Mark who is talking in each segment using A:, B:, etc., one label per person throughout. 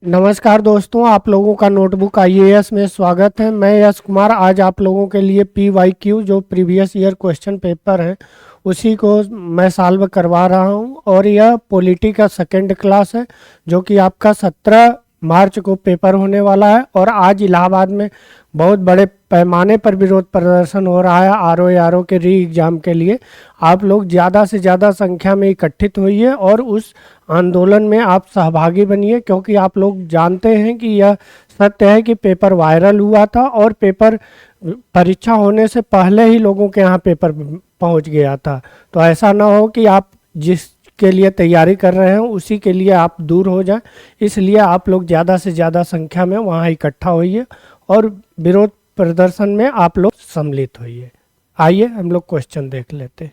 A: नमस्कार दोस्तों, आप लोगों का नोटबुक आईएएस में स्वागत है। मैं यश कुमार आज आप लोगों के लिए PYQ जो प्रीवियस ईयर क्वेश्चन पेपर है उसी को मैं सॉल्व करवा रहा हूं। और यह पॉलिटी का सेकंड क्लास है जो कि आपका 17 मार्च को पेपर होने वाला है। और आज इलाहाबाद में बहुत बड़े पैमाने पर विरोध प्रदर्शन हो रहा है आरओ के री एग्ज़ाम के लिए। आप लोग ज़्यादा से ज़्यादा संख्या में इकट्ठित होइए और उस आंदोलन में आप सहभागी बनिए, क्योंकि आप लोग जानते हैं कि यह सत्य है कि पेपर वायरल हुआ था और पेपर परीक्षा होने से पहले ही लोगों के यहाँ पेपर पहुँच गया था। तो ऐसा ना हो कि आप जिसके लिए तैयारी कर रहे हैं उसी के लिए आप दूर हो जाएं। इसलिए आप लोग ज़्यादा से ज़्यादा संख्या में वहाँ इकट्ठा होइए और विरोध प्रदर्शन में आप लोग सम्मिलित होइए। आइए हम लोग क्वेश्चन देख लेते हैं।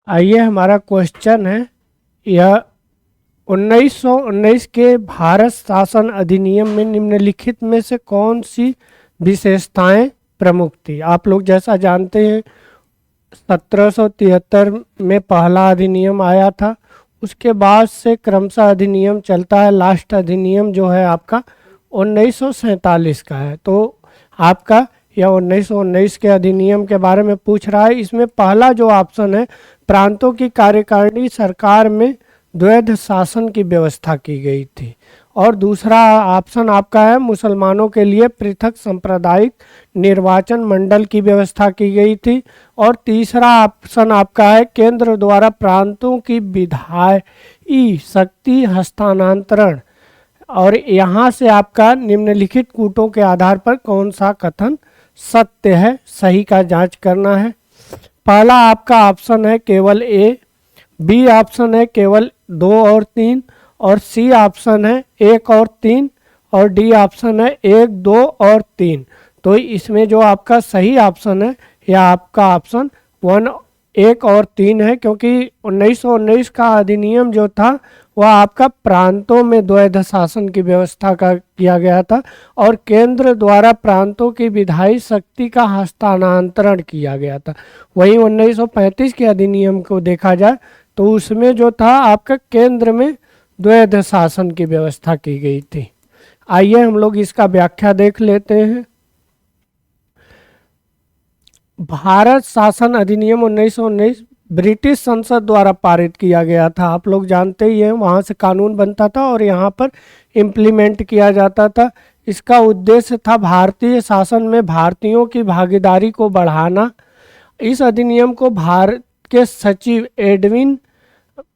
A: आइए, हमारा क्वेश्चन है यह 1919 के भारत शासन अधिनियम में निम्नलिखित में से कौन सी विशेषताएं प्रमुख थी। आप लोग जैसा जानते हैं 1773 में पहला अधिनियम आया था, उसके बाद से क्रमशः अधिनियम चलता है। लास्ट अधिनियम जो है आपका 1947 का है। तो आपका यह 1919 के अधिनियम के बारे में पूछ रहा है। इसमें पहला जो ऑप्शन है, प्रांतों की कार्यकारिणी सरकार में द्वैध शासन की व्यवस्था की गई थी। और दूसरा ऑप्शन आपका है, मुसलमानों के लिए पृथक सांप्रदायिक निर्वाचन मंडल की व्यवस्था की गई थी। और तीसरा ऑप्शन आपका है, केंद्र द्वारा प्रांतों की विधायी शक्ति हस्तांतरण। और यहाँ से आपका निम्नलिखित कूटों के आधार पर कौन सा कथन सत्य है, सही का जांच करना है। पहला आपका ऑप्शन है केवल ए, बी ऑप्शन है केवल 2 और 3, और सी ऑप्शन है 1 और 3, और डी ऑप्शन है 1, 2 और 3। तो इसमें जो आपका सही ऑप्शन है यह आपका ऑप्शन 1, 1 और 3 है, क्योंकि 1919 का अधिनियम जो था वह आपका प्रांतों में द्वैध शासन की व्यवस्था का किया गया था और केंद्र द्वारा प्रांतों की विधायी शक्ति का हस्तांतरण किया गया था। वहीं 1935 के अधिनियम को देखा जाए तो उसमें जो था आपका केंद्र में द्वैध शासन की व्यवस्था की गई थी। आइए हम लोग इसका व्याख्या देख लेते हैं। भारत शासन अधिनियम 1919 ब्रिटिश संसद द्वारा पारित किया गया था। आप लोग जानते ही हैं, वहाँ से कानून बनता था और यहाँ पर इम्प्लीमेंट किया जाता था। इसका उद्देश्य था भारतीय शासन में भारतीयों की भागीदारी को बढ़ाना। इस अधिनियम को भारत के सचिव एडविन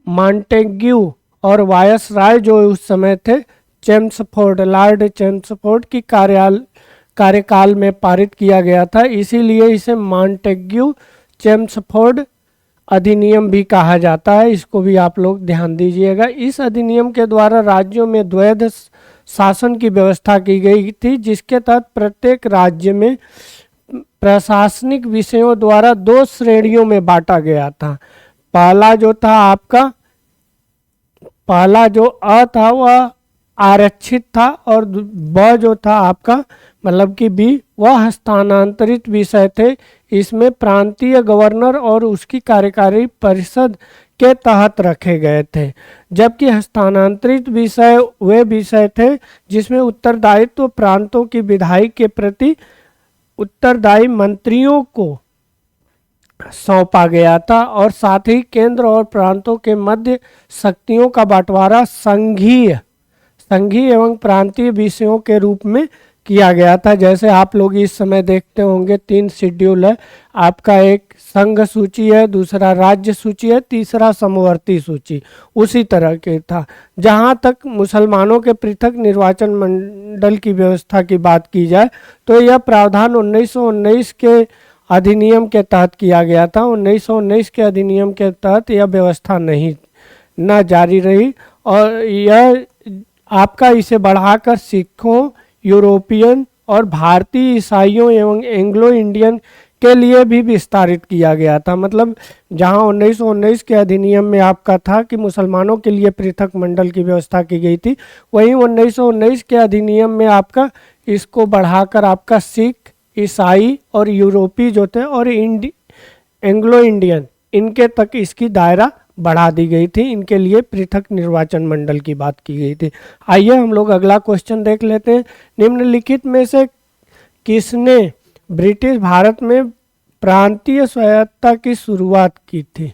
A: मॉन्टेग्यू और वायसराय जो उस समय थे चेम्सफोर्ड, लॉर्ड चेम्सफोर्ड की कार्यकाल में पारित किया गया था। इसीलिए इसे मॉन्टेग्यू चेम्सफोर्ड अधिनियम भी कहा जाता है। इसको भी आप लोग ध्यान दीजिएगा। इस अधिनियम के द्वारा राज्यों में द्वैध शासन की व्यवस्था की गई थी, जिसके तहत प्रत्येक राज्य में प्रशासनिक विषयों द्वारा 2 श्रेणियों में बांटा गया था। पहला जो था आपका, पहला जो अ था वह आरक्षित था, और ब जो था आपका मतलब कि बी वह हस्तांतरित विषय थे। इसमें प्रांतीय गवर्नर और उसकी कार्यकारी परिषद के तहत रखे गए थे, जबकि हस्तांतरित विषय वे विषय थे जिसमें उत्तरदायित्व प्रांतों की विधायी के प्रति उत्तरदायी मंत्रियों को सौंपा गया था। और साथ ही केंद्र और प्रांतों के मध्य शक्तियों का बंटवारा संघीय एवं प्रांतीय विषयों के रूप में किया गया था। जैसे आप लोग इस समय देखते होंगे 3 शेड्यूल है आपका, एक संघ सूची है, दूसरा राज्य सूची है, तीसरा समवर्ती सूची। उसी तरह के था। जहाँ तक मुसलमानों के पृथक निर्वाचन मंडल की व्यवस्था की बात की जाए तो यह प्रावधान 1919 के अधिनियम के तहत किया गया था। 1919 के अधिनियम के तहत यह व्यवस्था न जारी रही, और यह आपका इसे बढ़ाकर सिखों, यूरोपियन और भारतीय ईसाइयों एवं एंग्लो इंडियन के लिए भी विस्तारित किया गया था। मतलब जहां 1919 के अधिनियम में आपका था कि मुसलमानों के लिए पृथक मंडल की व्यवस्था की गई थी, वहीं 1919 के अधिनियम में आपका इसको बढ़ाकर आपका सिख, ईसाई और यूरोपी जो थे और एंग्लो इंडियन, इनके तक इसकी दायरा बढ़ा दी गई थी। इनके लिए पृथक निर्वाचन मंडल की बात की गई थी। आइए हम लोग अगला क्वेश्चन देख लेते हैं। निम्नलिखित में से किसने ब्रिटिश भारत में प्रांतीय स्वायत्तता की शुरुआत की थी?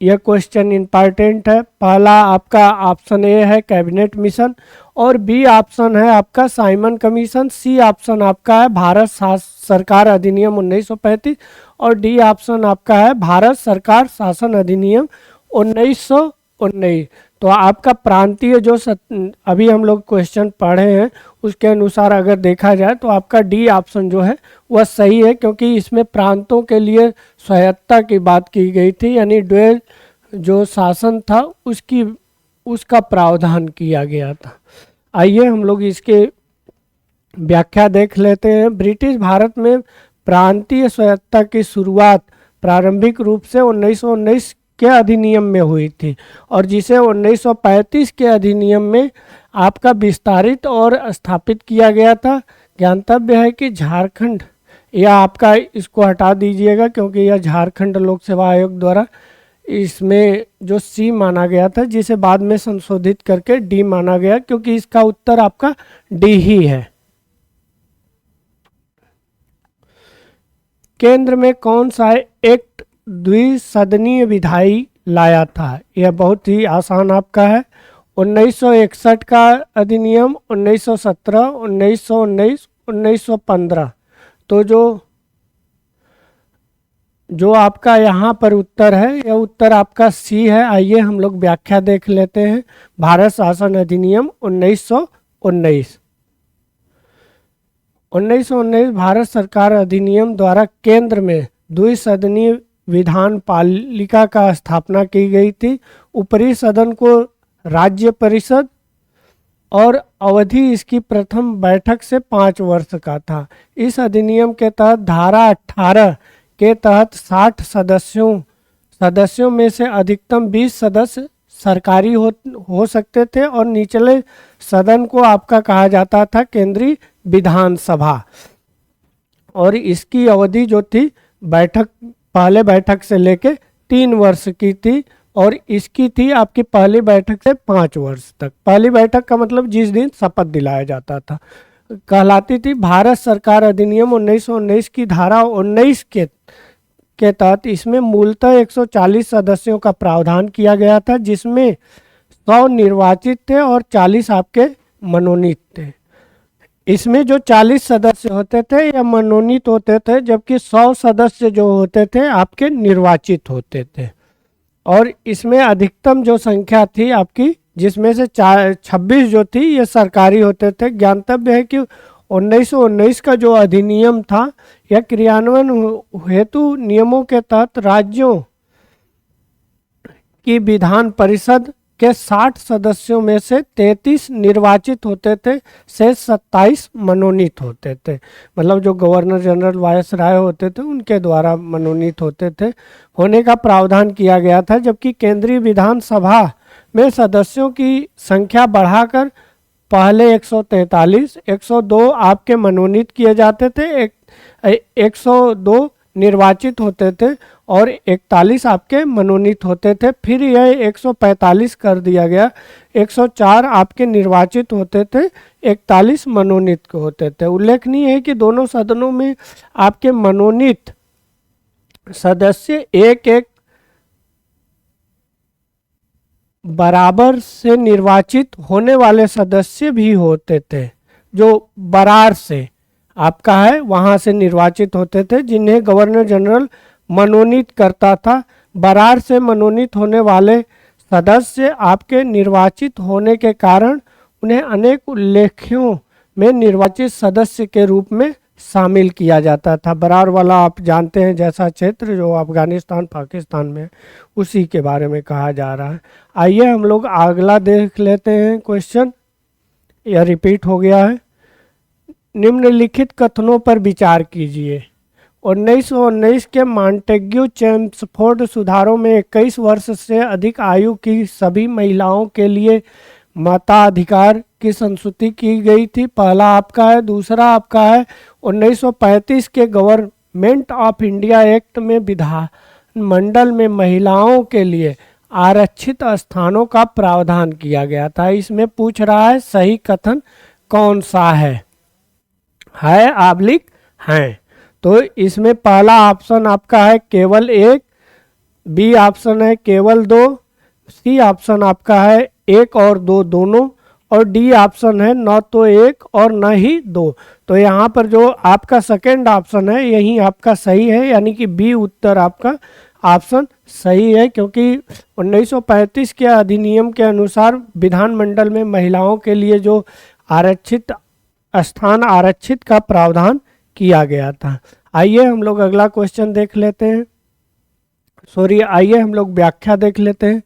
A: यह क्वेश्चन इम्पॉर्टेंट है। पहला आपका ऑप्शन ए है कैबिनेट मिशन, और बी ऑप्शन है आपका साइमन कमीशन, सी ऑप्शन आपका है भारत सरकार अधिनियम 1935 और डी ऑप्शन आपका है भारत सरकार शासन अधिनियम 1919। तो आपका प्रांतीय जो अभी हम लोग क्वेश्चन पढ़े हैं उसके अनुसार अगर देखा जाए तो आपका डी ऑप्शन जो है वह सही है, क्योंकि इसमें प्रांतों के लिए स्वायत्तता की बात की गई थी, यानी ड्वेल जो शासन था उसका प्रावधान किया गया था। आइए हम लोग इसके व्याख्या देख लेते हैं। ब्रिटिश भारत में प्रांतीय स्वायत्तता की शुरुआत प्रारंभिक रूप से 1919 के अधिनियम में हुई थी, और जिसे 1935 के अधिनियम में आपका विस्तारित और स्थापित किया गया था। ज्ञातव्य है कि झारखंड, या आपका इसको हटा दीजिएगा क्योंकि यह झारखंड लोक सेवा आयोग द्वारा इसमें जो सी माना गया था, जिसे बाद में संशोधित करके डी माना गया, क्योंकि इसका उत्तर आपका डी ही है। केंद्र में कौन सा एक्ट द्विसदनीय विधायी लाया था? यह बहुत ही आसान आपका है। 1961 का अधिनियम, 1917, 1919, 1915। तो जो आपका यहाँ पर उत्तर है, यह उत्तर आपका सी है। आइए हम लोग व्याख्या देख लेते हैं। भारत शासन अधिनियम 1919। 1919 भारत सरकार अधिनियम द्वारा केंद्र में द्विसदनीय विधान पालिका का स्थापना की गई थी। ऊपरी सदन को राज्य परिषद, और अवधि इसकी प्रथम बैठक से 5 वर्ष का था। इस अधिनियम के तहत धारा 18 के तहत 60 सदस्यों में से अधिकतम 20 सदस्य सरकारी हो सकते थे, और निचले सदन को आपका कहा जाता था केंद्रीय विधानसभा। और इसकी अवधि जो थी पहले बैठक से लेके 3 वर्ष की थी, और इसकी थी आपकी पहली बैठक से 5 वर्ष तक। पहली बैठक का मतलब जिस दिन शपथ दिलाया जाता था कहलाती थी। भारत सरकार अधिनियम 1919 की धारा 19 के तहत इसमें मूलतः 140 सदस्यों का प्रावधान किया गया था, जिसमें 100 निर्वाचित थे और 40 आपके मनोनीत थे। इसमें जो 40 सदस्य होते थे या मनोनीत होते थे, जबकि 100 सदस्य जो होते थे आपके निर्वाचित होते थे। और इसमें अधिकतम जो संख्या थी आपकी, जिसमें से 26 जो थी ये सरकारी होते थे। ज्ञातव्य है कि 1919 का जो अधिनियम था यह क्रियान्वयन हेतु नियमों के तहत राज्यों की विधान परिषद के 60 सदस्यों में से 33 निर्वाचित होते थे, से 27 मनोनीत होते थे। मतलब जो गवर्नर जनरल वायसराय होते थे उनके द्वारा मनोनीत होते थे, होने का प्रावधान किया गया था। जबकि केंद्रीय विधानसभा में सदस्यों की संख्या बढ़ाकर पहले 143, 102 आपके मनोनीत किए जाते थे, 102 निर्वाचित होते थे और 41 आपके मनोनीत होते थे। फिर यह 145 कर दिया गया, 104 आपके निर्वाचित होते थे, 41 मनोनीत होते थे। उल्लेखनीय है कि दोनों सदनों में आपके मनोनीत सदस्य एक बराबर से निर्वाचित होने वाले सदस्य भी होते थे, जो बरार से आपका है वहां से निर्वाचित होते थे, जिन्हें गवर्नर जनरल मनोनीत करता था। बरार से मनोनीत होने वाले सदस्य आपके निर्वाचित होने के कारण उन्हें अनेक उल्लेखों में निर्वाचित सदस्य के रूप में शामिल किया जाता था। बरार वाला आप जानते हैं, जैसा क्षेत्र जो अफगानिस्तान पाकिस्तान में, उसी के बारे में कहा जा रहा है। आइए हम लोग अगला देख लेते हैं क्वेश्चन। यह रिपीट हो गया है। निम्नलिखित कथनों पर विचार कीजिए। 1919 के मॉन्टेग्यू चेम्सफोर्ड सुधारों में 21 वर्ष से अधिक आयु की सभी महिलाओं के लिए मताधिकार की संस्तुति की गई थी। पहला आपका है। दूसरा आपका है 1935 के गवर्नमेंट ऑफ इंडिया एक्ट में विधान मंडल में महिलाओं के लिए आरक्षित स्थानों का प्रावधान किया गया था। इसमें पूछ रहा है सही कथन कौन सा है आबलिक है। तो इसमें पहला ऑप्शन आपका है केवल एक, बी ऑप्शन है केवल दो, सी ऑप्शन आपका है एक और दो दोनों, और डी ऑप्शन है न तो एक और न ही दो। तो यहाँ पर जो आपका सेकेंड ऑप्शन है यही आपका सही है, यानी कि बी उत्तर आपका ऑप्शन सही है, क्योंकि 1935 के अधिनियम के अनुसार विधानमंडल में महिलाओं के लिए जो आरक्षित स्थान आरक्षित का प्रावधान किया गया था। आइए हम लोग अगला क्वेश्चन देख लेते हैं। आइए हम लोग व्याख्या देख लेते हैं।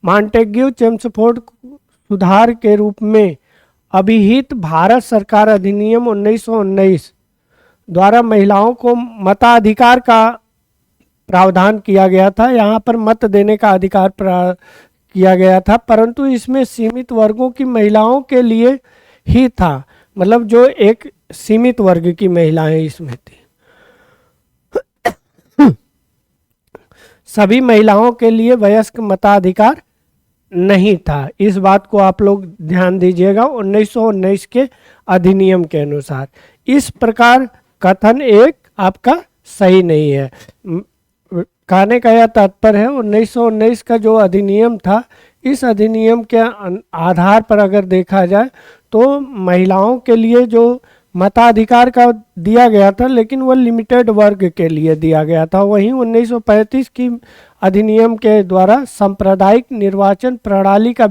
A: मॉन्टेग्यू चेम्सफोर्ड सुधार के रूप में अभिहित भारत सरकार अधिनियम 1919 द्वारा महिलाओं को मताधिकार का प्रावधान किया गया था। यहाँ पर मत देने का अधिकार किया गया था, परंतु इसमें सीमित वर्गों की महिलाओं के लिए ही था, मतलब जो एक सीमित वर्ग की महिलाएं इसमें थी। सभी महिलाओं के लिए वयस्क मताधिकार नहीं था। इस बात को आप लोग ध्यान दीजिएगा 1919 के अधिनियम के अनुसार। इस प्रकार कथन एक आपका सही नहीं है। कहने का यह तात्पर्य है 1919 का जो अधिनियम था, इस अधिनियम के आधार पर अगर देखा जाए तो महिलाओं के लिए जो मताधिकार का दिया गया था, लेकिन वह लिमिटेड वर्ग के लिए दिया गया था। वहीं 1935 की अधिनियम के द्वारा सांप्रदायिक निर्वाचन प्रणाली का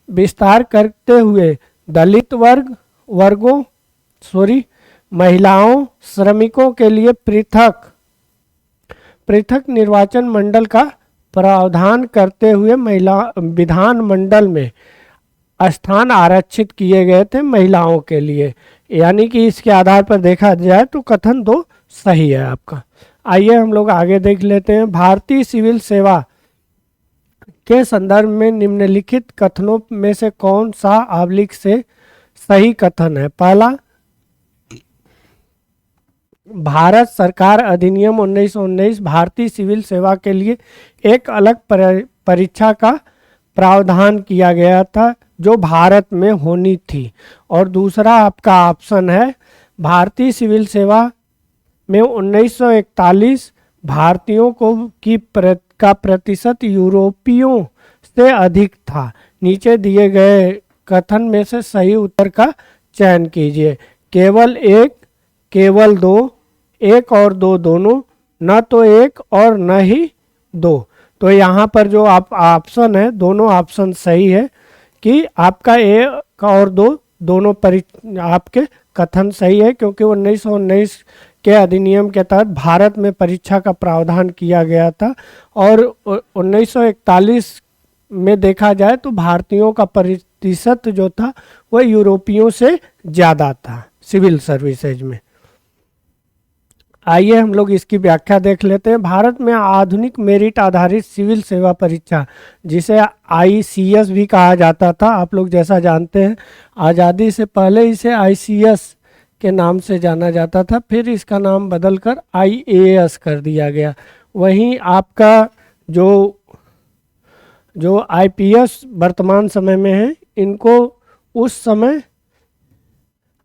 A: विस्तार करते हुए दलित महिलाओं, श्रमिकों के लिए पृथक निर्वाचन मंडल का प्रावधान करते हुए विधान मंडल में स्थान आरक्षित किए गए थे महिलाओं के लिए। यानी कि इसके आधार पर देखा जाए तो कथन दो सही है आपका। आइए हम लोग आगे देख लेते हैं। भारतीय सिविल सेवा के संदर्भ में निम्नलिखित कथनों में से कौन सा आबलिक से सही कथन है? पहला, भारत सरकार अधिनियम 1919 भारतीय सिविल सेवा के लिए एक अलग परीक्षा का प्रावधान किया गया था जो भारत में होनी थी। और दूसरा आपका ऑप्शन है भारतीय सिविल सेवा में 1941 भारतीयों का प्रतिशत यूरोपियों से अधिक था। नीचे दिए गए कथन में से सही उत्तर का चयन कीजिए। केवल एक, केवल दो, एक और दो दोनों, न तो एक और न ही दो। तो यहाँ पर जो आप ऑप्शन है, दोनों ऑप्शन सही है कि आपका एक और दो दोनों आपके कथन सही है, क्योंकि 1919 के अधिनियम के तहत भारत में परीक्षा का प्रावधान किया गया था। और 1941 में देखा जाए तो भारतीयों का प्रतिशत जो था वह यूरोपियों से ज़्यादा था सिविल सर्विसेज में। आइए हम लोग इसकी व्याख्या देख लेते हैं। भारत में आधुनिक मेरिट आधारित सिविल सेवा परीक्षा, जिसे ICS भी कहा जाता था, आप लोग जैसा जानते हैं आज़ादी से पहले इसे ICS के नाम से जाना जाता था, फिर इसका नाम बदलकर IAS कर दिया गया। वहीं आपका जो IPS वर्तमान समय में है, इनको उस समय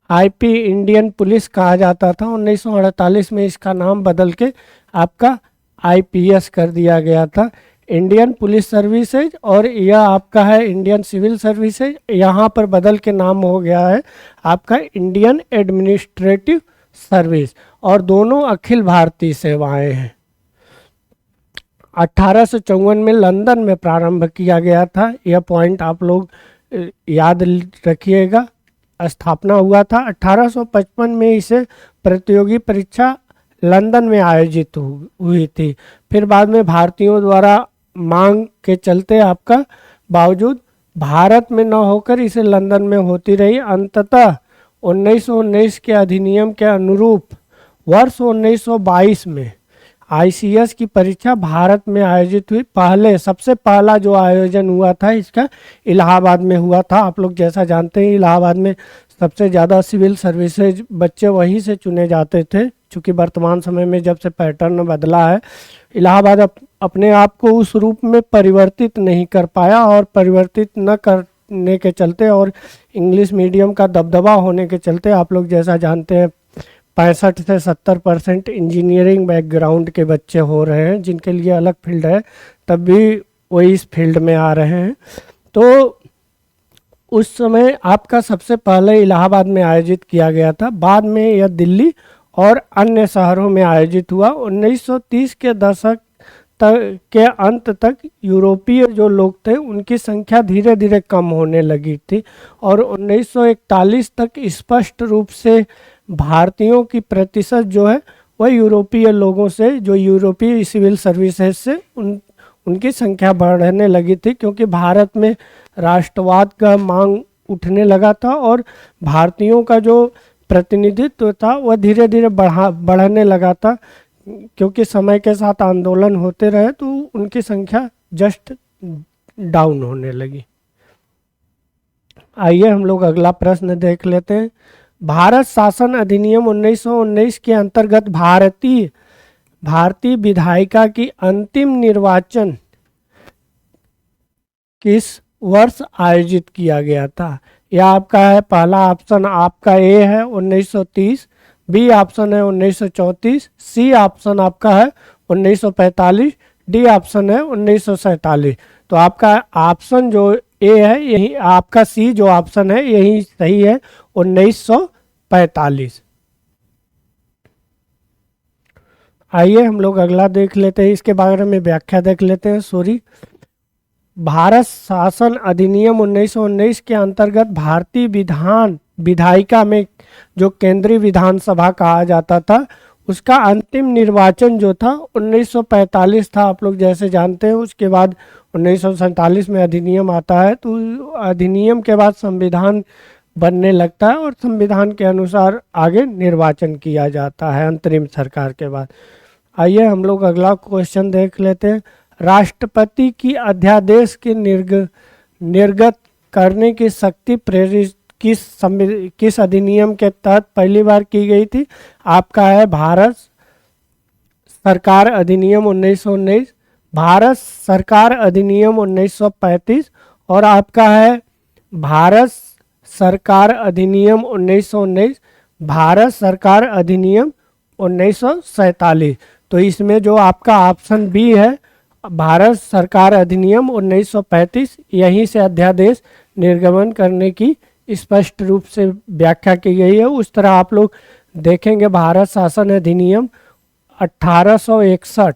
A: IP इंडियन पुलिस कहा जाता था। 1948 में इसका नाम बदल के आपका IPS कर दिया गया था, इंडियन पुलिस सर्विसेज, और यह आपका है इंडियन सिविल सर्विसेज। यहाँ पर बदल के नाम हो गया है आपका इंडियन एडमिनिस्ट्रेटिव सर्विस, और दोनों अखिल भारतीय सेवाएं हैं। 1854 में लंदन में प्रारंभ किया गया था, यह पॉइंट आप लोग याद रखिएगा। स्थापना हुआ था 1855 में, इसे प्रतियोगी परीक्षा लंदन में आयोजित हुई थी। फिर बाद में भारतीयों द्वारा मांग के चलते आपका बावजूद भारत में न होकर इसे लंदन में होती रही। अंततः 1919 के अधिनियम के अनुरूप वर्ष 1922 में आईसीएस की परीक्षा भारत में आयोजित हुई। सबसे पहला जो आयोजन हुआ था इसका इलाहाबाद में हुआ था। आप लोग जैसा जानते हैं इलाहाबाद में सबसे ज़्यादा सिविल सर्विसेज बच्चे वहीं से चुने जाते थे। चूँकि वर्तमान समय में जब से पैटर्न बदला है, इलाहाबाद अपने आप को उस रूप में परिवर्तित नहीं कर पाया, और परिवर्तित न करने के चलते और इंग्लिश मीडियम का दबदबा होने के चलते आप लोग जैसा जानते हैं 65 से 70% इंजीनियरिंग बैकग्राउंड के बच्चे हो रहे हैं, जिनके लिए अलग फील्ड है, तब भी वही इस फील्ड में आ रहे हैं। तो उस समय आपका सबसे पहले इलाहाबाद में आयोजित किया गया था, बाद में यह दिल्ली और अन्य शहरों में आयोजित हुआ। 1930 के दशक के अंत तक यूरोपीय जो लोग थे उनकी संख्या धीरे धीरे कम होने लगी थी, और 1941 तक स्पष्ट रूप से भारतीयों की प्रतिशत जो है वह यूरोपीय लोगों से, जो यूरोपीय सिविल सर्विसेज से उनकी संख्या बढ़ने लगी थी, क्योंकि भारत में राष्ट्रवाद का मांग उठने लगा था और भारतीयों का जो प्रतिनिधित्व था वह धीरे धीरे बढ़ने लगा था, क्योंकि समय के साथ आंदोलन होते रहे तो उनकी संख्या जस्ट डाउन होने लगी। आइए हम लोग अगला प्रश्न देख लेते हैं। भारत शासन अधिनियम 1919 के अंतर्गत भारतीय विधायिका की अंतिम निर्वाचन किस वर्ष आयोजित किया गया था? यह आपका है, पहला ऑप्शन आपका ए है 1930, बी ऑप्शन है 1934, सी ऑप्शन आपका है 1945, डी ऑप्शन है 1947। तो आपका ऑप्शन जो ए है यही, आपका सी जो ऑप्शन है यही सही है, 1945। आइए हम लोग अगला देख लेते हैं, इसके बारे में व्याख्या देख लेते हैं। भारत शासन अधिनियम 1919 के अंतर्गत भारतीय विधायिका में जो केंद्रीय विधानसभा कहा जाता था उसका अंतिम निर्वाचन जो था 1945 था, आप लोग जैसे जानते हैं। उसके बाद 1947 में अधिनियम आता है, तो अधिनियम के बाद संविधान बनने लगता है और संविधान के अनुसार आगे निर्वाचन किया जाता है अंतरिम सरकार के बाद। आइए हम लोग अगला क्वेश्चन देख लेते हैं। राष्ट्रपति की अध्यादेश के निर्गत करने की शक्ति प्रेरित किस अधिनियम के तहत पहली बार की गई थी? आपका है भारत सरकार अधिनियम 1919, भारत सरकार अधिनियम 1935 और आपका है भारत सरकार अधिनियम 1919, भारत सरकार अधिनियम 1947। तो इसमें जो आपका ऑप्शन बी है भारत सरकार अधिनियम 1935, यहीं से अध्यादेश निर्गमन करने की स्पष्ट रूप से व्याख्या की गई है। उस तरह आप लोग देखेंगे भारत शासन अधिनियम 1861,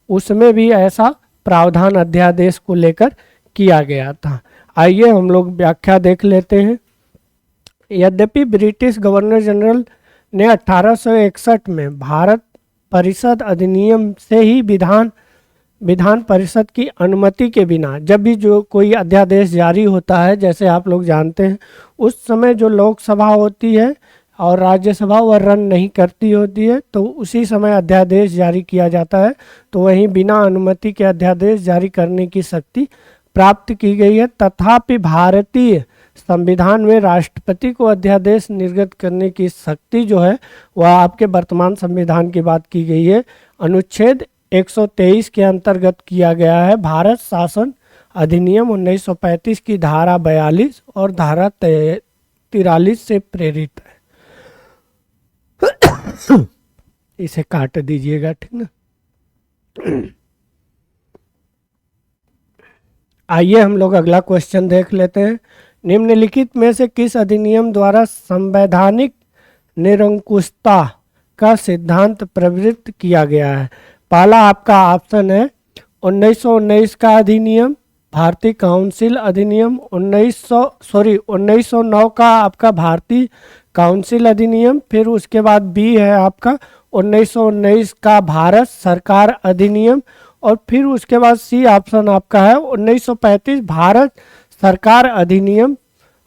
A: उसमें भी ऐसा प्रावधान अध्यादेश को लेकर किया गया था। आइए हम लोग व्याख्या देख लेते हैं। यद्यपि ब्रिटिश गवर्नर जनरल ने 1861 में भारत परिषद अधिनियम से ही विधान परिषद की अनुमति के बिना जब भी जो कोई अध्यादेश जारी होता है, जैसे आप लोग जानते हैं उस समय जो लोकसभा होती है और राज्यसभा वह रन नहीं करती होती है, तो उसी समय अध्यादेश जारी किया जाता है। तो वहीं बिना अनुमति के अध्यादेश जारी करने की शक्ति प्राप्त की गई है। तथापि भारतीय संविधान में राष्ट्रपति को अध्यादेश निर्गत करने की शक्ति जो है वह आपके वर्तमान संविधान की बात की गई है, अनुच्छेद 123 के अंतर्गत किया गया है। भारत शासन अधिनियम 1935 की धारा 42 और धारा 43 से प्रेरित है। इसे काट दीजिएगा, ठीक ना। आइए हम लोग अगला क्वेश्चन देख लेते हैं। निम्नलिखित में से किस अधिनियम द्वारा संवैधानिक निरंकुशता का सिद्धांत प्रवृत्त किया गया है? पहला आपका ऑप्शन है 1919 का अधिनियम, भारतीय काउंसिल अधिनियम 1909 का आपका भारतीय काउंसिल अधिनियम, फिर उसके बाद बी है आपका 1919 का भारत सरकार अधिनियम, और फिर उसके बाद सी ऑप्शन आपका है 1935 भारत सरकार अधिनियम,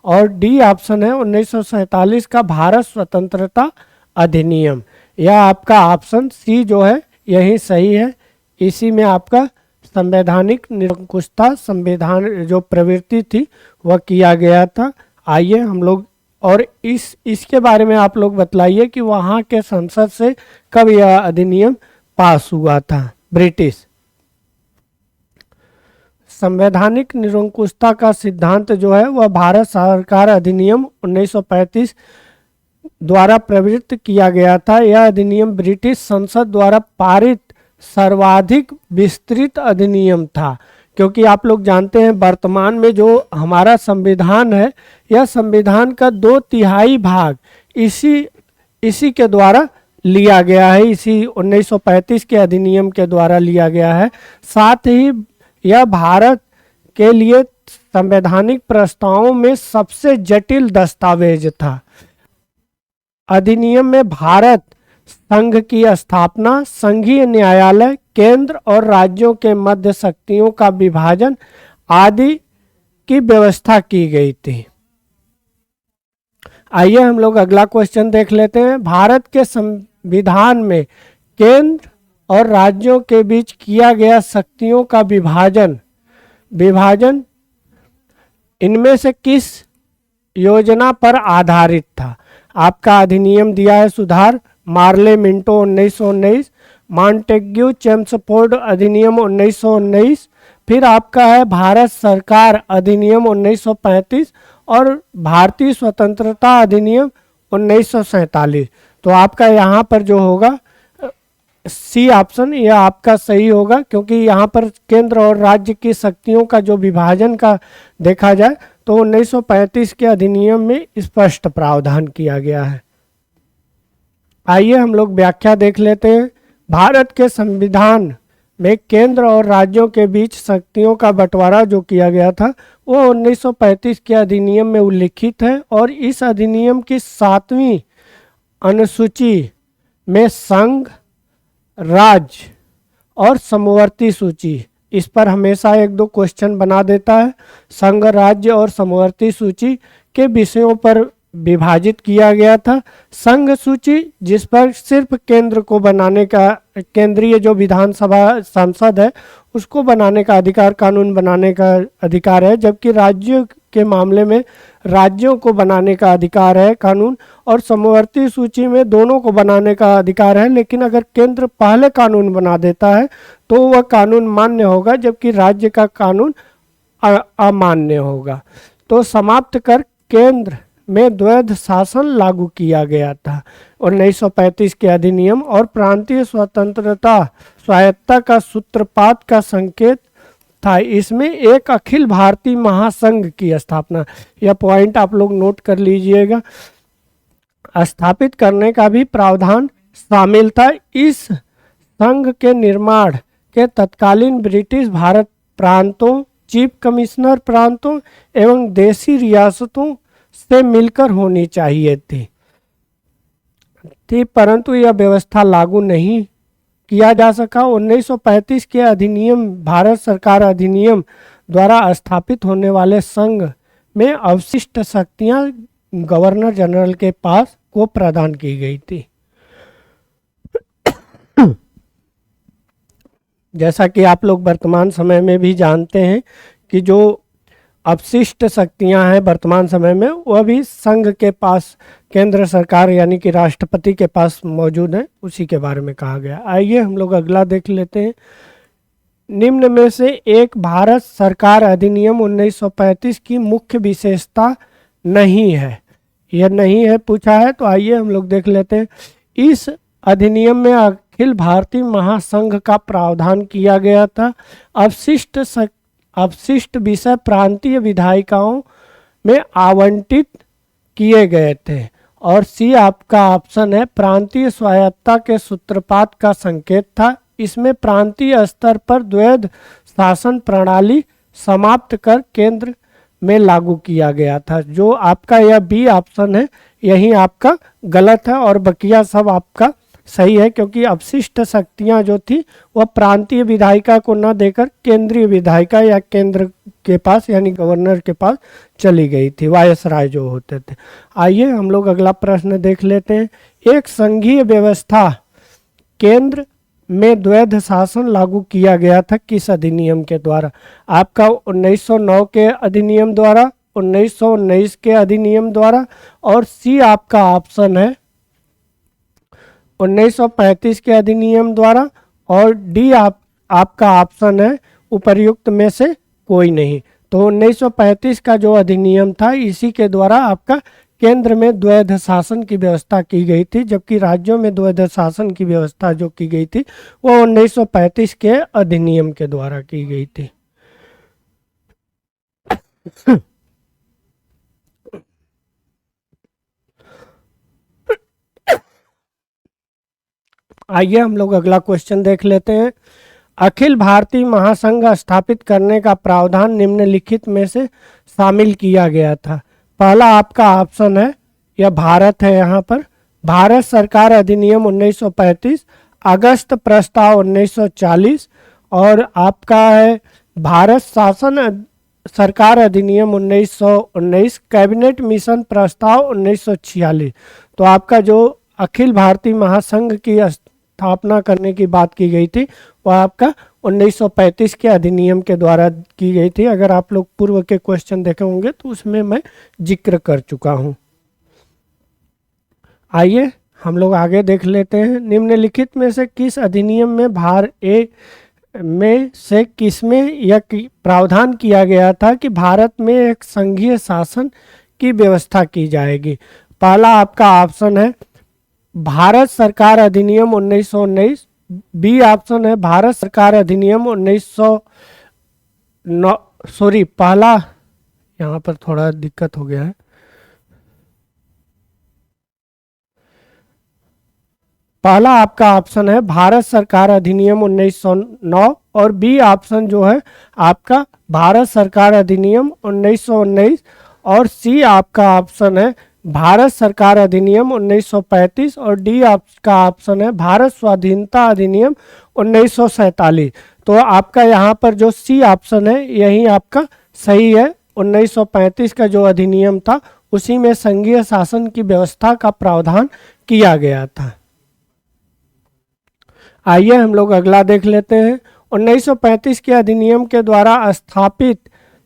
A: और डी ऑप्शन है 1947 का भारत स्वतंत्रता अधिनियम। यह आपका ऑप्शन सी जो है यही सही है। इसी में आपका संवैधानिक निरंकुशता संविधान जो प्रवृत्ति थी वह किया गया था। आइए हम लोग और इसके बारे में आप लोग बतलाइए कि वहाँ के संसद से कब यह अधिनियम पास हुआ था। ब्रिटिश संवैधानिक निरंकुशता का सिद्धांत जो है वह भारत सरकार अधिनियम 1935 द्वारा प्रवृत्त किया गया था। यह अधिनियम ब्रिटिश संसद द्वारा पारित सर्वाधिक विस्तृत अधिनियम था, क्योंकि आप लोग जानते हैं वर्तमान में जो हमारा संविधान है यह संविधान का 2/3 भाग इसी के द्वारा लिया गया है, इसी 1935 के अधिनियम के द्वारा लिया गया है। साथ ही यह भारत के लिए संवैधानिक प्रस्तावों में सबसे जटिल दस्तावेज था। अधिनियम में भारत संघ की स्थापना, संघीय न्यायालय, केंद्र और राज्यों के मध्य शक्तियों का विभाजन आदि की व्यवस्था की गई थी। आइए हम लोग अगला क्वेश्चन देख लेते हैं। भारत के संविधान में केंद्र और राज्यों के बीच किया गया शक्तियों का विभाजन इनमें से किस योजना पर आधारित था। आपका अधिनियम दिया है सुधार मार्ले मिंटो 1919, मॉन्टेग्यू चेम्सफोर्ड अधिनियम 1919, फिर आपका है भारत सरकार अधिनियम 1935 और भारतीय स्वतंत्रता अधिनियम 1947। तो आपका यहाँ पर जो होगा सी ऑप्शन यह आपका सही होगा, क्योंकि यहाँ पर केंद्र और राज्य की शक्तियों का जो विभाजन का देखा जाए तो 1935 के अधिनियम में स्पष्ट प्रावधान किया गया है। आइए हम लोग व्याख्या देख लेते हैं। भारत के संविधान में केंद्र और राज्यों के बीच शक्तियों का बंटवारा जो किया गया था वो 1935 के अधिनियम में उल्लिखित है, और इस अधिनियम की 7वीं अनुसूची में संघ, राज्य और समवर्ती सूची, इस पर हमेशा 1-2 क्वेश्चन बना देता है। संघ, राज्य और समवर्ती सूची के विषयों पर विभाजित किया गया था। संघ सूची जिस पर सिर्फ केंद्र को बनाने का, केंद्रीय जो विधानसभा सांसद है उसको बनाने का अधिकार, कानून बनाने का अधिकार है, जबकि राज्य के मामले में राज्यों को बनाने का अधिकार है कानून, और समवर्ती सूची में दोनों को बनाने का अधिकार है। लेकिन अगर केंद्र पहले कानून बना देता है तो वह कानून मान्य होगा, जबकि राज्य का कानून अमान्य होगा। तो समाप्त कर केंद्र में द्वैध शासन लागू किया गया था 1935 के अधिनियम, और प्रांतीय स्वतंत्रता स्वायत्तता का सूत्रपात का संकेत था। इसमें एक अखिल भारतीय महासंघ की स्थापना, यह पॉइंट आप लोग नोट कर लीजिएगा, स्थापित करने का भी प्रावधान शामिल था। इस संघ के निर्माण के तत्कालीन ब्रिटिश भारत प्रांतों, चीफ कमिश्नर प्रांतों एवं देशी रियासतों से मिलकर होनी चाहिए थी, परंतु यह व्यवस्था लागू नहीं किया जा सका। 1935 के अधिनियम, भारत सरकार अधिनियम द्वारा स्थापित होने वाले संघ में अवशिष्ट शक्तियां गवर्नर जनरल के पास को प्रदान की गई थी। जैसा कि आप लोग वर्तमान समय में भी जानते हैं कि जो अपशिष्ट शक्तियां हैं वर्तमान समय में वह भी संघ के पास, केंद्र सरकार यानी कि राष्ट्रपति के पास मौजूद है, उसी के बारे में कहा गया। आइए हम लोग अगला देख लेते हैं। निम्न में से एक भारत सरकार अधिनियम 1935 की मुख्य विशेषता नहीं है, यह नहीं है पूछा है, तो आइए हम लोग देख लेते हैं। इस अधिनियम में अखिल भारतीय महासंघ का प्रावधान किया गया था। अपशिष्ट विषय प्रांतीय विधायिकाओं में आवंटित किए गए थे, और सी आपका ऑप्शन है प्रांतीय स्वायत्तता के सूत्रपात का संकेत था। इसमें प्रांतीय स्तर पर द्वैध शासन प्रणाली समाप्त कर केंद्र में लागू किया गया था। जो आपका यह बी ऑप्शन है यही आपका गलत है, और बकिया सब आपका सही है, क्योंकि अवशिष्ट शक्तियां जो थी वह प्रांतीय विधायिका को न देकर केंद्रीय विधायिका या केंद्र के पास यानी गवर्नर के पास चली गई थी, वायसराय जो होते थे। आइए हम लोग अगला प्रश्न देख लेते हैं। एक संघीय व्यवस्था केंद्र में द्वैध शासन लागू किया गया था किस अधिनियम के द्वारा? आपका 1909 के अधिनियम द्वारा, 1919 के अधिनियम द्वारा, और सी आपका ऑप्शन है 1935 के अधिनियम द्वारा, और डी आपका ऑप्शन है उपर्युक्त में से कोई नहीं। तो 1935 का जो अधिनियम था इसी के द्वारा आपका केंद्र में द्वैध शासन की व्यवस्था की गई थी, जबकि राज्यों में द्वैध शासन की व्यवस्था जो की गई थी वो 1935 के अधिनियम के द्वारा की गई थी। आइए हम लोग अगला क्वेश्चन देख लेते हैं। अखिल भारतीय महासंघ स्थापित करने का प्रावधान निम्नलिखित में से शामिल किया गया था। पहला आपका ऑप्शन है, यह भारत है, यहाँ पर भारत सरकार अधिनियम 1935, अगस्त प्रस्ताव 1940, और आपका है भारत शासन सरकार अधिनियम 1919, कैबिनेट मिशन प्रस्ताव 1946। तो आपका जो अखिल भारतीय महासंघ की स्थापना करने की बात की गई थी वह आपका 1935 के अधिनियम के द्वारा की गई थी। अगर आप लोग पूर्व के क्वेश्चन देखे होंगे तो उसमें मैं जिक्र कर चुका हूं। आइए हम लोग आगे देख लेते हैं। निम्नलिखित में से किस अधिनियम में किसमें यह प्रावधान किया गया था कि भारत में एक संघीय शासन की व्यवस्था की जाएगी? पहला आपका ऑप्शन है भारत सरकार अधिनियम 1919, बी ऑप्शन है भारत सरकार अधिनियम 1909, सॉरी पहला यहाँ पर थोड़ा दिक्कत हो गया है, पहला आपका ऑप्शन है भारत सरकार अधिनियम 1909, और बी ऑप्शन जो है आपका भारत सरकार अधिनियम 1919, और सी आपका ऑप्शन है भारत सरकार अधिनियम 1935, और डी आपका ऑप्शन है भारत स्वाधीनता अधिनियम 1947। तो आपका यहाँ पर जो सी ऑप्शन है यही आपका सही है। 1935 का जो अधिनियम था उसी में संघीय शासन की व्यवस्था का प्रावधान किया गया था। आइए हम लोग अगला देख लेते हैं। 1935 के अधिनियम के द्वारा स्थापित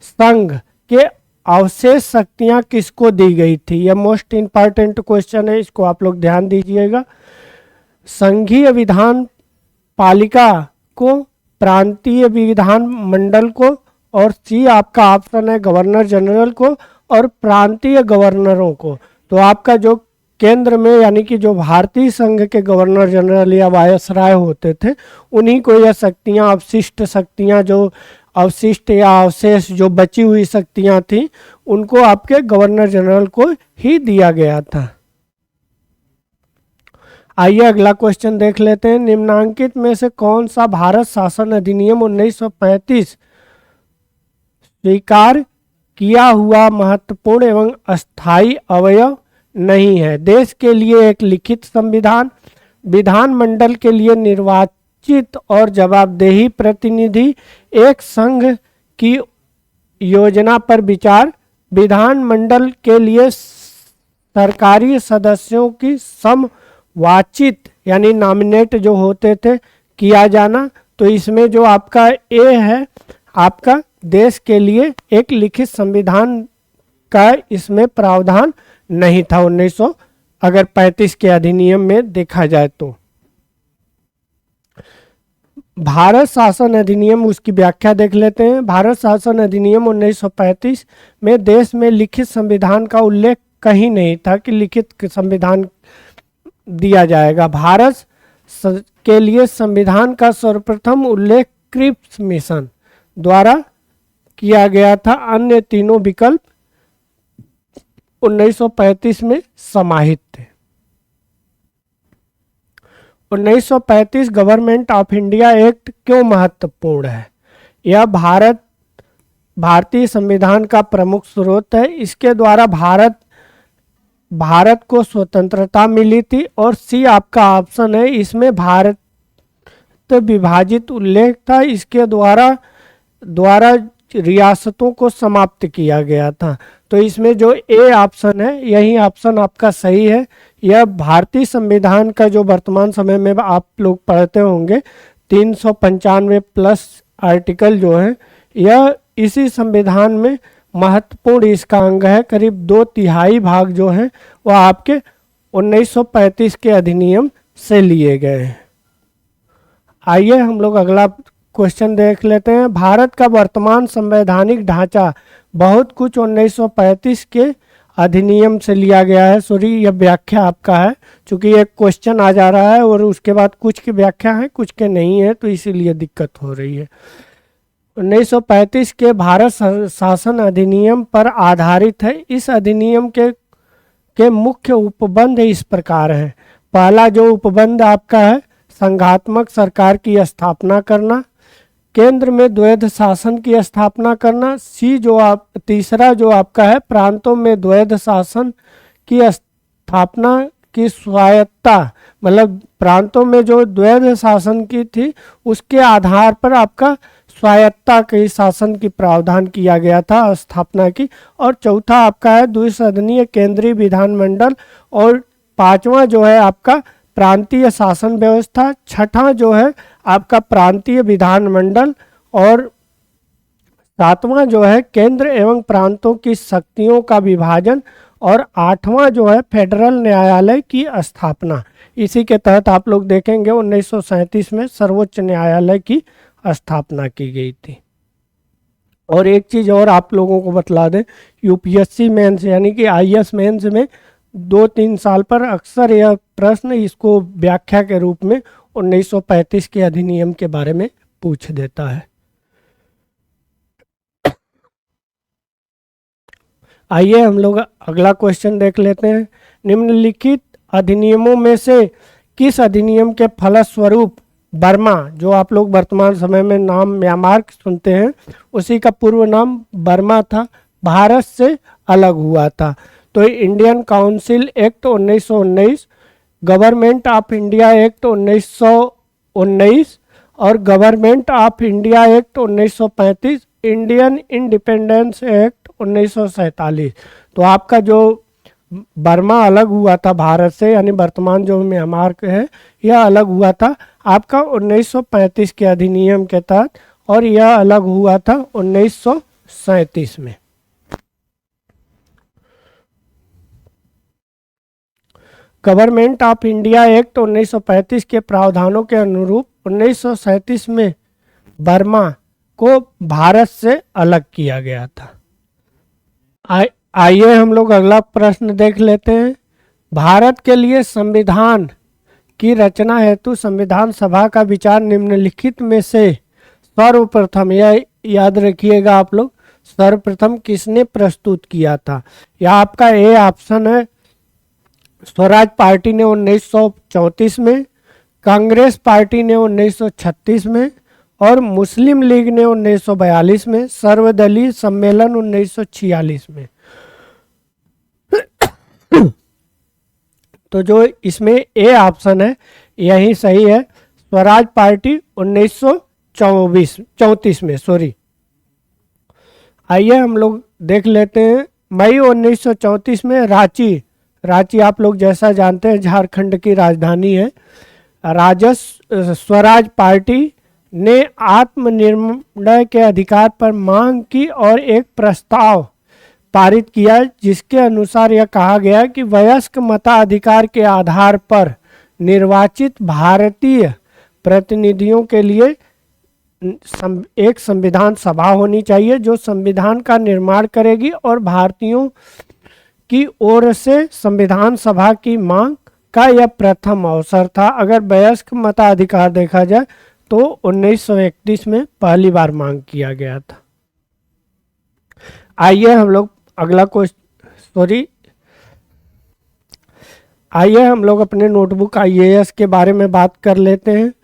A: संघ के अवशेष शक्तियां किसको दी गई थी? यह मोस्ट इंपॉर्टेंट क्वेश्चन है, इसको आप लोग ध्यान दीजिएगा। संघीय विधान पालिका को, प्रांतीय विधान मंडल को, और सी आपका ऑप्शन है गवर्नर जनरल को और प्रांतीय गवर्नरों को। तो आपका जो केंद्र में यानी कि जो भारतीय संघ के गवर्नर जनरल या वायसराय होते थे उन्हीं को यह शक्तियां, अवशिष्ट शक्तियां, जो अवशिष्ट या अवशेष जो बची हुई शक्तियां थी उनको आपके गवर्नर जनरल को ही दिया गया था। आइए अगला क्वेश्चन देख लेते हैं। निम्नांकित में से कौन सा भारत शासन अधिनियम 1935 स्वीकार किया हुआ महत्वपूर्ण एवं अस्थायी अवयव नहीं है? देश के लिए एक लिखित संविधान, विधानमंडल के लिए निर्वाचित और जवाबदेही प्रतिनिधि, एक संघ की योजना पर विचार, विधानमंडल के लिए सरकारी सदस्यों की समवाचित यानी नॉमिनेट जो होते थे किया जाना। तो इसमें जो आपका ए है आपका देश के लिए एक लिखित संविधान का इसमें प्रावधान नहीं था 1935 के अधिनियम में देखा जाए तो। भारत शासन अधिनियम, उसकी व्याख्या देख लेते हैं। भारत शासन अधिनियम 1935 में देश में लिखित संविधान का उल्लेख कहीं नहीं था कि लिखित संविधान दिया जाएगा। भारत के लिए संविधान का सर्वप्रथम उल्लेख क्रिप्स मिशन द्वारा किया गया था। अन्य तीनों विकल्प 1935 में समाहित थे। 1935 गवर्नमेंट ऑफ इंडिया एक्ट क्यों महत्वपूर्ण है? यह भारतीय संविधान का प्रमुख स्रोत है। इसके द्वारा भारत भारत को स्वतंत्रता मिली थी, और सी आपका ऑप्शन है, इसमें भारत विभाजित उल्लेख था, इसके द्वारा द्वारा रियासतों को समाप्त किया गया था। तो इसमें जो ए ऑप्शन है यही ऑप्शन आपका सही है। यह भारतीय संविधान का जो वर्तमान समय में आप लोग पढ़ते होंगे 395 प्लस आर्टिकल जो है, यह इसी संविधान में महत्वपूर्ण इसका अंग है। करीब 2/3 भाग जो है वह आपके 1935 के अधिनियम से लिए गए हैं। आइए हम लोग अगला क्वेश्चन देख लेते हैं। भारत का वर्तमान संवैधानिक ढांचा बहुत कुछ 1935 के अधिनियम से लिया गया है। सॉरी, यह व्याख्या आपका है, चूंकि एक क्वेश्चन आ जा रहा है और उसके बाद कुछ की व्याख्या है कुछ के नहीं है, तो इसीलिए दिक्कत हो रही है। 1935 के भारत शासन अधिनियम पर आधारित है। इस अधिनियम के मुख्य उपबंध इस प्रकार हैं। पहला जो उपबंध आपका है, संघात्मक सरकार की स्थापना करना, केंद्र में द्वैध शासन की स्थापना करना। सी जो आप तीसरा जो आपका है, प्रांतों में द्वैध शासन की स्थापना की स्वायत्ता, मतलब प्रांतों में जो द्वैध शासन की थी उसके आधार पर आपका स्वायत्ता के शासन की प्रावधान किया गया था, स्थापना की। और चौथा आपका है द्विसदनीय केंद्रीय विधानमंडल, और पांचवा जो है आपका प्रांतीय शासन व्यवस्था, छठा जो है आपका प्रांतीय विधानमंडल, और सातवां जो है केंद्र एवं प्रांतों की शक्तियों का विभाजन, और आठवां जो है फेडरल न्यायालय की स्थापना। इसी के तहत आप लोग देखेंगे 1937 में सर्वोच्च न्यायालय की स्थापना की गई थी। और एक चीज़ और आप लोगों को बतला दें, यूपीएससी मेंस यानी कि आईएएस मेंस में 2-3 साल पर अक्सर यह प्रश्न इसको व्याख्या के रूप में 1935 के अधिनियम के बारे में पूछ देता है। आइए हम लोग अगला क्वेश्चन देख लेते हैं। निम्नलिखित अधिनियमों में से किस अधिनियम के फलस्वरूप बर्मा, जो आप लोग वर्तमान समय में नाम म्यांमार सुनते हैं, उसी का पूर्व नाम बर्मा था, भारत से अलग हुआ था? तो Indian council act 1919, government of India act 1919 और government of India act 1935, Indian independence act 1947। तो आपका जो बर्मा अलग हुआ था भारत से, यानी वर्तमान जो म्यांमार है, यह अलग हुआ था आपका 1935 के अधिनियम के तहत, और यह अलग हुआ था 1937 में। गवर्नमेंट ऑफ इंडिया एक्ट 1935 के प्रावधानों के अनुरूप 1937 में बर्मा को भारत से अलग किया गया था। आइए हम लोग अगला प्रश्न देख लेते हैं। भारत के लिए संविधान की रचना हेतु संविधान सभा का विचार निम्नलिखित में से सर्वप्रथम, यह याद रखिएगा आप लोग, सर्वप्रथम किसने प्रस्तुत किया था? यह आपका ए ऑप्शन है, स्वराज पार्टी ने 1934 में, कांग्रेस पार्टी ने 1936 में, और मुस्लिम लीग ने 1942 में, सर्वदलीय सम्मेलन 1946 में। तो जो इसमें ए ऑप्शन है यही सही है, स्वराज पार्टी 1934 में, सॉरी। आइए हम लोग देख लेते हैं। मई 1934 में रांची आप लोग जैसा जानते हैं झारखंड की राजधानी है। स्वराज पार्टी ने आत्मनिर्णय के अधिकार पर मांग की और एक प्रस्ताव पारित किया, जिसके अनुसार यह कहा गया कि वयस्क मताधिकार के आधार पर निर्वाचित भारतीय प्रतिनिधियों के लिए एक संविधान सभा होनी चाहिए जो संविधान का निर्माण करेगी, और भारतीयों की ओर से संविधान सभा की मांग का यह प्रथम अवसर था। अगर वयस्क मताधिकार देखा जाए तो 1931 में पहली बार मांग किया गया था। आइए हम लोग अगला आइए हम लोग अपने नोटबुक आईएएस के बारे में बात कर लेते हैं।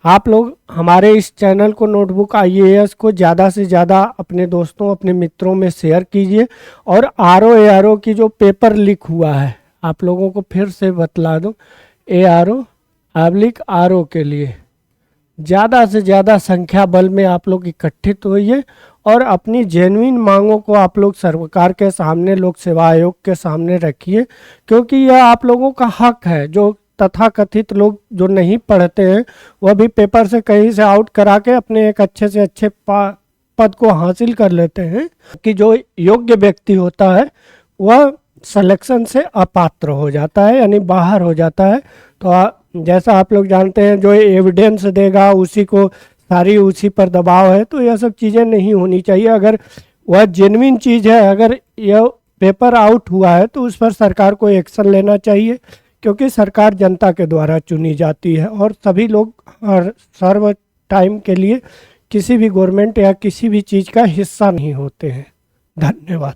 A: आप लोग हमारे इस चैनल को नोटबुक आईएएस को ज़्यादा से ज़्यादा अपने दोस्तों अपने मित्रों में शेयर कीजिए, और आरओ की जो पेपर लीक हुआ है आप लोगों को फिर से बतला दूं, ARO के लिए ज़्यादा से ज़्यादा संख्या बल में आप लोग इकट्ठित होइए और अपनी जेन्युइन मांगों को आप लोग सरकार के सामने, लोक सेवा आयोग के सामने रखिए, क्योंकि यह आप लोगों का हक है। जो तथाकथित लोग जो नहीं पढ़ते हैं वह भी पेपर से कहीं से आउट करा के अपने एक अच्छे से अच्छे पद को हासिल कर लेते हैं, कि जो योग्य व्यक्ति होता है वह सिलेक्शन से अपात्र हो जाता है, यानी बाहर हो जाता है। तो जैसा आप लोग जानते हैं, जो एविडेंस देगा उसी को सारी, उसी पर दबाव है, तो यह सब चीज़ें नहीं होनी चाहिए। अगर वह जेन्युइन चीज़ है, अगर यह पेपर आउट हुआ है तो उस पर सरकार को एक्शन लेना चाहिए, क्योंकि सरकार जनता के द्वारा चुनी जाती है और सभी लोग हर सर्व टाइम के लिए किसी भी गवर्नमेंट या किसी भी चीज़ का हिस्सा नहीं होते हैं। धन्यवाद।